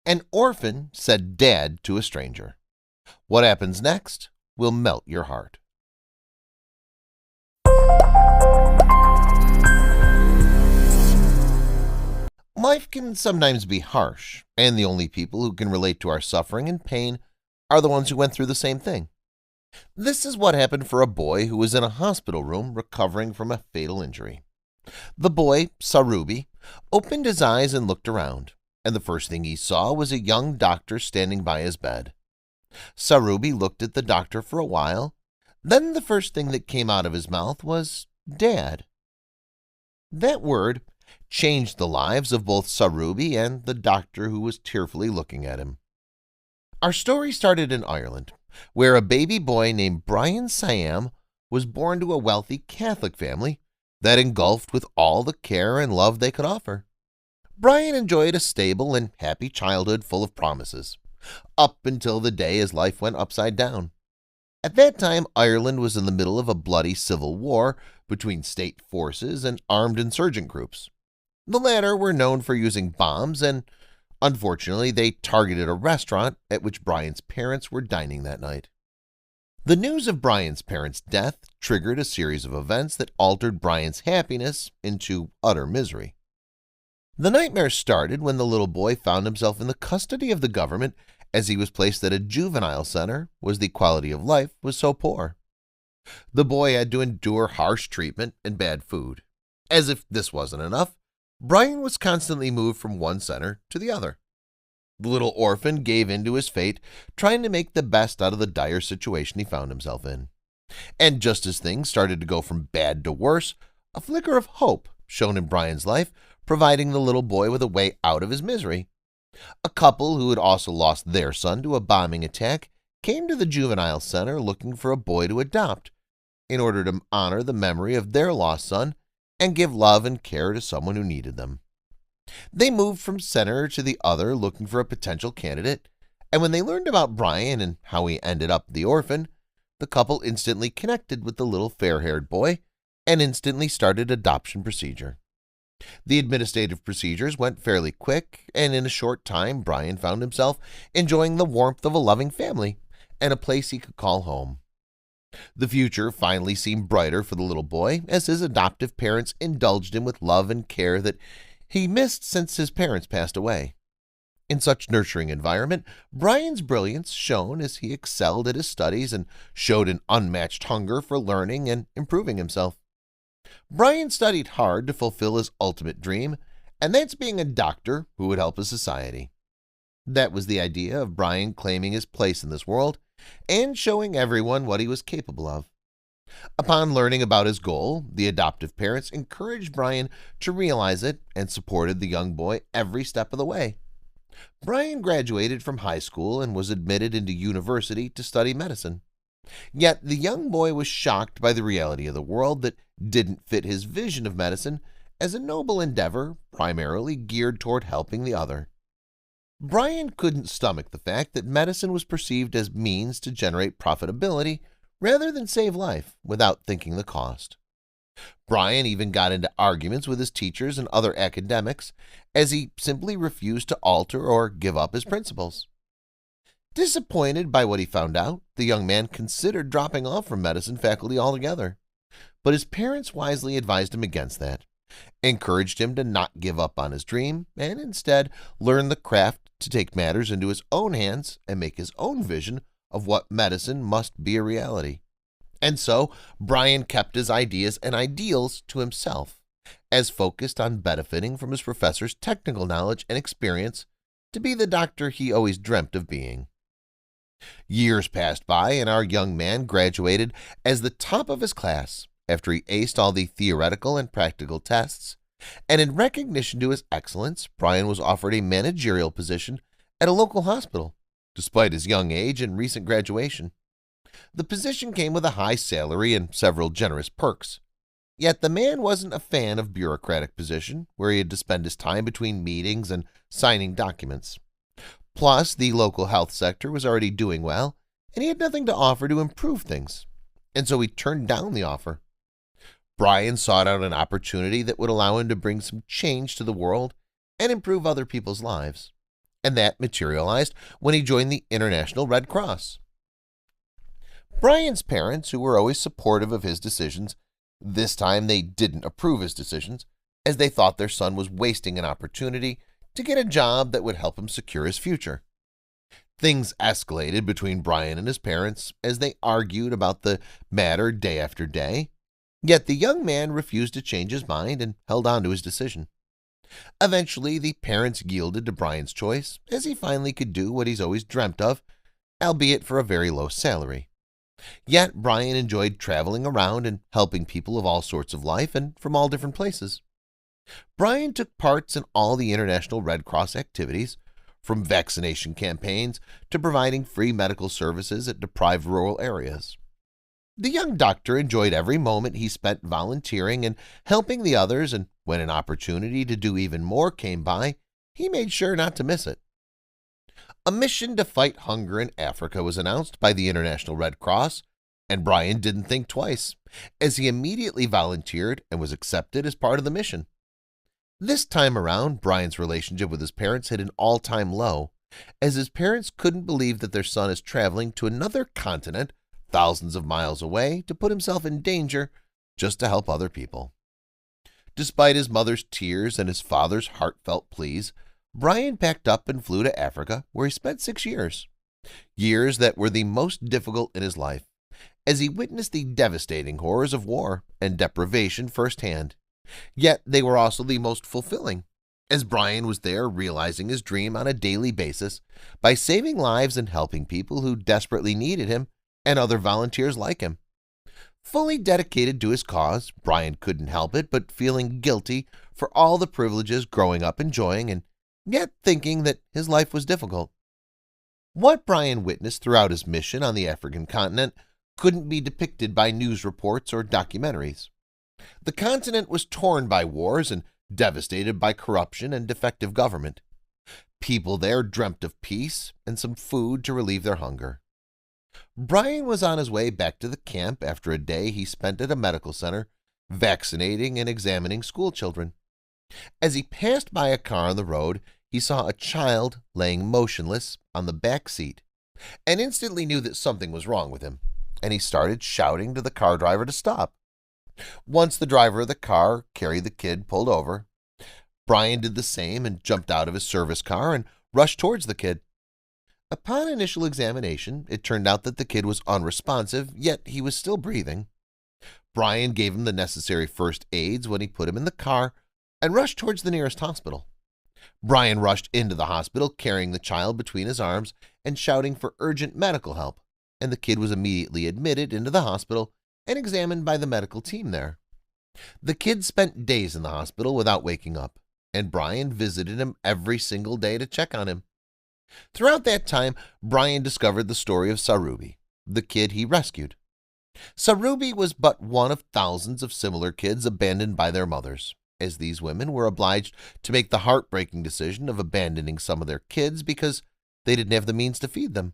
An orphan said "Dad" to a stranger. What happens next will melt your heart. Life can sometimes be harsh, and the only people who can relate to our suffering and pain are the ones who went through the same thing. This is what happened for a boy who was in a hospital room recovering from a fatal injury. The boy, Sarubi, opened his eyes and looked around, and the first thing he saw was a young doctor standing by his bed. Sarubi looked at the doctor for a while. Then the first thing that came out of his mouth was "Dad." That word changed the lives of both Sarubi and the doctor who was tearfully looking at him. Our story started in Ireland, where a baby boy named Brian Siam was born to a wealthy Catholic family that engulfed with all the care and love they could offer. Brian enjoyed a stable and happy childhood full of promises, up until the day his life went upside down. At that time, Ireland was in the middle of a bloody civil war between state forces and armed insurgent groups. The latter were known for using bombs, and unfortunately, they targeted a restaurant at which Brian's parents were dining that night. The news of Brian's parents' death triggered a series of events that altered Brian's happiness into utter misery. The nightmare started when the little boy found himself in the custody of the government as he was placed at a juvenile center where the quality of life was so poor. The boy had to endure harsh treatment and bad food. As if this wasn't enough, Brian was constantly moved from one center to the other. The little orphan gave in to his fate, trying to make the best out of the dire situation he found himself in. And just as things started to go from bad to worse, a flicker of hope shone in Brian's life, providing the little boy with a way out of his misery. A couple who had also lost their son to a bombing attack came to the juvenile center looking for a boy to adopt in order to honor the memory of their lost son and give love and care to someone who needed them. They moved from center to the other looking for a potential candidate, and when they learned about Brian and how he ended up the orphan, the couple instantly connected with the little fair-haired boy and instantly started adoption procedure. The administrative procedures went fairly quick, and in a short time, Brian found himself enjoying the warmth of a loving family and a place he could call home. The future finally seemed brighter for the little boy as his adoptive parents indulged him with love and care that he missed since his parents passed away. In such nurturing environment, Brian's brilliance shone as he excelled at his studies and showed an unmatched hunger for learning and improving himself. Brian studied hard to fulfill his ultimate dream, and that's being a doctor who would help his society. That was the idea of Brian claiming his place in this world and showing everyone what he was capable of. Upon learning about his goal, the adoptive parents encouraged Brian to realize it and supported the young boy every step of the way. Brian graduated from high school and was admitted into university to study medicine. Yet the young boy was shocked by the reality of the world that didn't fit his vision of medicine as a noble endeavor primarily geared toward helping the other. Brian couldn't stomach the fact that medicine was perceived as means to generate profitability rather than save life without thinking the cost. Brian even got into arguments with his teachers and other academics as he simply refused to alter or give up his principles. Disappointed by what he found out, the young man considered dropping off from medicine faculty altogether. But his parents wisely advised him against that, encouraged him to not give up on his dream, and instead learn the craft to take matters into his own hands and make his own vision of what medicine must be a reality. And so, Brian kept his ideas and ideals to himself, as focused on benefiting from his professor's technical knowledge and experience to be the doctor he always dreamt of being. Years passed by, and our young man graduated as the top of his class after he aced all the theoretical and practical tests, and in recognition to his excellence, Brian was offered a managerial position at a local hospital, despite his young age and recent graduation. The position came with a high salary and several generous perks. Yet the man wasn't a fan of bureaucratic position, where he had to spend his time between meetings and signing documents. Plus, the local health sector was already doing well, and he had nothing to offer to improve things, and so he turned down the offer. Brian sought out an opportunity that would allow him to bring some change to the world and improve other people's lives. and that materialized when he joined the International Red Cross. Brian's parents, who were always supportive of his decisions, this time they didn't approve his decisions, as they thought their son was wasting an opportunity to get a job that would help him secure his future. Things escalated between Brian and his parents as they argued about the matter day after day, yet the young man refused to change his mind and held on to his decision. Eventually, the parents yielded to Brian's choice, as he finally could do what he's always dreamt of, albeit for a very low salary. Yet Brian enjoyed traveling around and helping people of all sorts of life and from all different places. Brian took parts in all the International Red Cross activities, from vaccination campaigns to providing free medical services at deprived rural areas. The young doctor enjoyed every moment he spent volunteering and helping the others, and when an opportunity to do even more came by, he made sure not to miss it. A mission to fight hunger in Africa was announced by the International Red Cross, and Brian didn't think twice, as he immediately volunteered and was accepted as part of the mission. This time around, Brian's relationship with his parents hit an all-time low, as his parents couldn't believe that their son is traveling to another continent thousands of miles away to put himself in danger just to help other people. Despite his mother's tears and his father's heartfelt pleas, Brian packed up and flew to Africa, where he spent 6 years. Years that were the most difficult in his life, as he witnessed the devastating horrors of war and deprivation firsthand. Yet they were also the most fulfilling, as Brian was there realizing his dream on a daily basis by saving lives and helping people who desperately needed him and other volunteers like him. Fully dedicated to his cause, Brian couldn't help it but feeling guilty for all the privileges growing up enjoying and yet thinking that his life was difficult. What Brian witnessed throughout his mission on the African continent couldn't be depicted by news reports or documentaries. The continent was torn by wars and devastated by corruption and defective government. People there dreamt of peace and some food to relieve their hunger. Brian was on his way back to the camp after a day he spent at a medical center, vaccinating and examining school children. As he passed by a car on the road, he saw a child laying motionless on the back seat and instantly knew that something was wrong with him, and he started shouting to the car driver to stop. Once the driver of the car carrying the kid pulled over, Brian did the same and jumped out of his service car and rushed towards the kid. Upon initial examination, it turned out that the kid was unresponsive, yet he was still breathing. Brian gave him the necessary first aids when he put him in the car and rushed towards the nearest hospital. Brian rushed into the hospital carrying the child between his arms and shouting for urgent medical help, and the kid was immediately admitted into the hospital and examined by the medical team there. The kid spent days in the hospital without waking up, and Brian visited him every single day to check on him. Throughout that time, Brian discovered the story of Sarubi, the kid he rescued. Sarubi was but one of thousands of similar kids abandoned by their mothers, as these women were obliged to make the heartbreaking decision of abandoning some of their kids because they didn't have the means to feed them.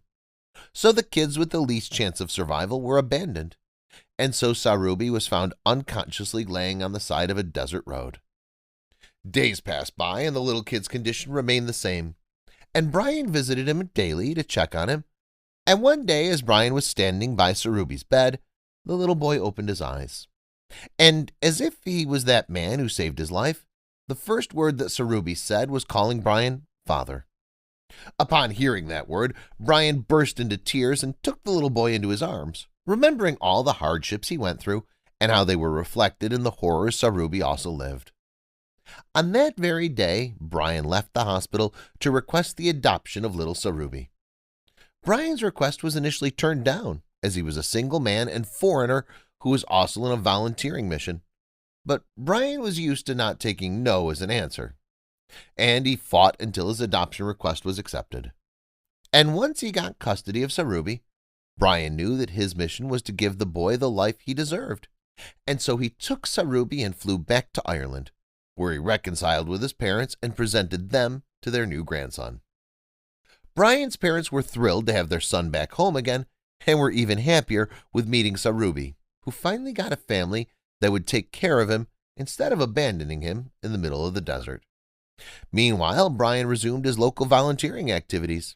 So the kids with the least chance of survival were abandoned, and so Sarubi was found unconsciously laying on the side of a desert road. Days passed by and the little kid's condition remained the same, and Brian visited him daily to check on him. And one day, as Brian was standing by Sarubi's bed, the little boy opened his eyes. And as if he was that man who saved his life, the first word that Sarubi said was calling Brian father. Upon hearing that word, Brian burst into tears and took the little boy into his arms, remembering all the hardships he went through and how they were reflected in the horrors Sarubi also lived. On that very day, Brian left the hospital to request the adoption of little Sarubi. Brian's request was initially turned down, as he was a single man and foreigner who was also on a volunteering mission. But Brian was used to not taking no as an answer, and he fought until his adoption request was accepted. And once he got custody of Sarubi, Brian knew that his mission was to give the boy the life he deserved, and so he took Sarubi and flew back to Ireland, where he reconciled with his parents and presented them to their new grandson. Brian's parents were thrilled to have their son back home again and were even happier with meeting Sarubi, who finally got a family that would take care of him instead of abandoning him in the middle of the desert. Meanwhile, Brian resumed his local volunteering activities,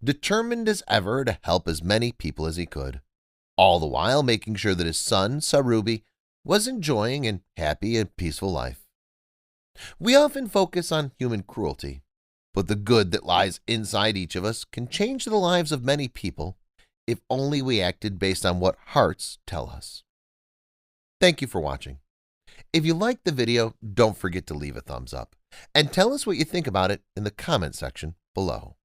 determined as ever to help as many people as he could, all the while making sure that his son, Sarubi, was enjoying a happy and peaceful life. We often focus on human cruelty, but the good that lies inside each of us can change the lives of many people if only we acted based on what hearts tell us. Thank you for watching. If you liked the video, don't forget to leave a thumbs up and tell us what you think about it in the comment section below.